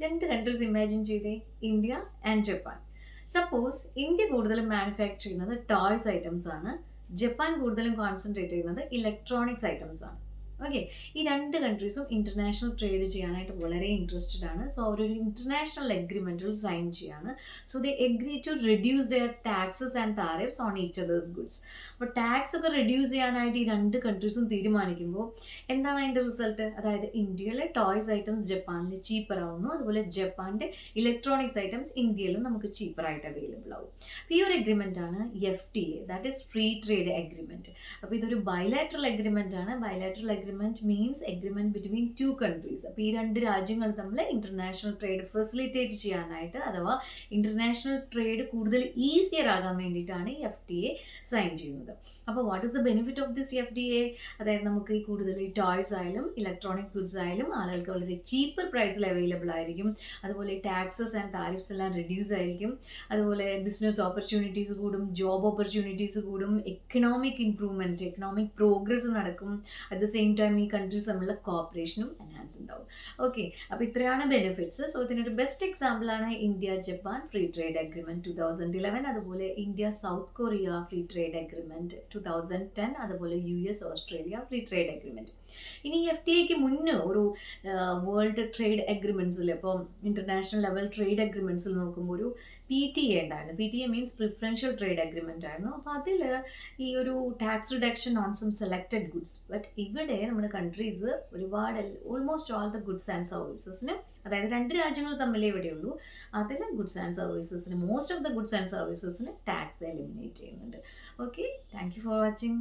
രണ്ട് countries imagine ചെയ്തേ, India and Japan. Suppose India കൂടുതലും മാനുഫാക്ചർ ചെയ്യുന്നത് ടോയ്സ് ഐറ്റംസ് ആണ്, ജപ്പാൻ കൂടുതലും കോൺസെൻട്രേറ്റ് ചെയ്യുന്നത് ഇലക്ട്രോണിക്സ് ഐറ്റംസ് ആണ്. ഓക്കെ, ഈ രണ്ട് കൺട്രീസും ഇന്റർനാഷണൽ ട്രേഡ് ചെയ്യാനായിട്ട് വളരെ ഇൻട്രസ്റ്റഡ് ആണ്. സോ അവരൊരു ഇന്റർനാഷണൽ എഗ്രിമെന്റിൽ സൈൻ ചെയ്യാണ്. So they agree to reduce their taxes and tariffs on each others goods. അപ്പോൾ ടാക്സ് ഒക്കെ റെഡ്യൂസ് ചെയ്യാനായിട്ട് ഈ രണ്ട് കൺട്രീസും തീരുമാനിക്കുമ്പോൾ എന്താണ് അതിൻ്റെ റിസൾട്ട്? അതായത് ഇന്ത്യയിലെ ടോയ്സ് ഐറ്റംസ് ജപ്പാനിൽ ചീപ്പർ ആവുന്നു, അതുപോലെ ജപ്പാന്റെ ഇലക്ട്രോണിക്സ് ഐറ്റംസ് ഇന്ത്യയിലും നമുക്ക് ചീപ്പറായിട്ട് അവൈലബിൾ ആവും. അപ്പോൾ ഈ ഒരു എഗ്രിമെന്റ് ആണ് FTA, that is free trade agreement. അപ്പോൾ ഇതൊരു ബൈലാറ്ററൽ എഗ്രിമെന്റ് ആണ്. Bilateral agreement means agreement between two countries. അപ്പോൾ ഈ രണ്ട് രാജ്യങ്ങൾ തമ്മിൽ ഇന്റർനാഷണൽ ട്രേഡ് ഫെസിലിറ്റേറ്റ് ചെയ്യാനായിട്ട്, അഥവാ ഇന്റർനാഷണൽ ട്രേഡ് കൂടുതൽ ഈസിയർ ആകാൻ വേണ്ടിയിട്ടാണ് ഈ FTA സൈൻ ചെയ്യുന്നത്. അപ്പോൾ what is the benefit of this FTA? അതായത് നമുക്ക് ഈ കൂടുതൽ ഈ ടോയ്സ് ആയാലും ഇലക്ട്രോണിക് ഗുഡ്സ് ആയാലും ആളുകൾക്ക് വളരെ ചീപ്പർ പ്രൈസിൽ അവൈലബിൾ ആയിരിക്കും. അതുപോലെ ടാക്സസ് ആൻഡ് താരിഫ്സ് എല്ലാം റിഡ്യൂസ് ആയിരിക്കും. അതുപോലെ ബിസിനസ് ഓപ്പർച്യൂണിറ്റീസ് കൂടും, ജോബ് ഓപ്പർച്യൂണിറ്റീസ് കൂടും, എക്കണോമിക് ഇംപ്രൂവ്മെൻറ്റ്, എക്കണോമിക് പ്രോഗ്രസ് നടക്കും. അറ്റ് ദ സെയിം ടൈം ഈ കൺട്രീസ് തമ്മിലുള്ള കോപ്പറേഷനും എൻഹാൻസ് ഉണ്ടാവും. ഓക്കെ, അപ്പോൾ ഇത്രയാണ് ബെനിഫിറ്റ്സ്. സോ ഇതിനൊരു ബെസ്റ്റ് എക്സാമ്പിൾ ആണ് India Japan free trade agreement 2011, അതുപോലെ India south Korea free trade agreement 2010, അതുപോലെ US Australia free trade agreement. ഇനി FTAക്ക് മുന്നേ ഒരു വേൾഡ് ട്രേഡ് അഗ്രിമെന്റ്സിൽ, ഇപ്പോൾ ഇന്റർനാഷണൽ ലെവൽ ട്രേഡ് അഗ്രിമെന്റ്സിൽ നോക്കുമ്പോൾ ഒരു PTA ഉണ്ടായിരുന്നു. PTA means preferential trade agreement ആയിരുന്നു. അപ്പോൾ അതിൽ ഈ ഒരു tax reduction on some selected goods. But ഇവിടെ നമ്മുടെ കൺട്രീസ് ഒരുപാട് almost all the goods and സർവീസസിന്, അതായത് രണ്ട് രാജ്യങ്ങൾ തമ്മിലേ ഇവിടെയുള്ളൂ, അതിൽ ഗുഡ്സ് ആൻഡ് സർവീസസിന്, most of the goods and സർവീസസിന് ടാക്സ് എലിമിനേറ്റ് ചെയ്യുന്നുണ്ട്. Okay, thank you for watching.